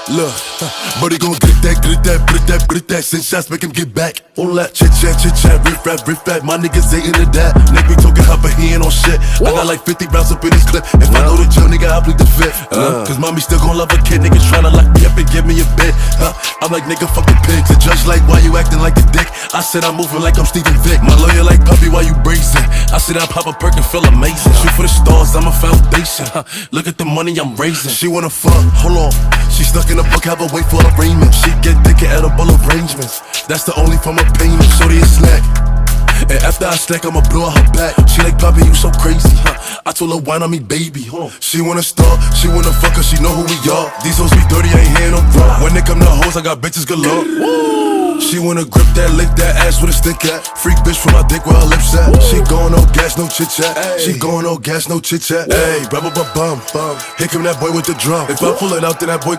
Look, but he gon' grip that, send shots, make him get back. All that chit chat, riff rap, my niggas ain't into that. Nigga be talking hot, but he ain't on shit. I got like 50 rounds up in this clip. If I know the jail, nigga, I plead the fifth. Cause mommy still gon' love a kid, niggas tryna lock me up and give me a bit. I'm like, nigga, fuck the pigs. The judge like, why you acting like a dick? I said I'm moving like I'm Steven Vick. My lawyer like, puppy, why you brazen? I said I pop a perk and feel amazing. Shoot for the stars, I'm a foundation. Look at the money I'm raising. She wanna fuck, hold on. She stuck in a book, have her wait for arraignment. She get thick at edible arrangements. That's the only form of payment. Shorty a snack. And after I stack, I'ma blow out her back. She like, Poppy, you so crazy. I told her, wine on me, baby. She wanna start, she wanna fuck her, she know who we are. These hoes be dirty, I ain't hearing no raw. When they come to hoes, I got bitches galore. She wanna grip that, lick that ass with a stick at. Freak bitch from my dick where her lips at. She going no gas, no chit chat. She going no gas, no chit chat. Hey, bum. Here come that boy with the drum. If I pull it out, then that boy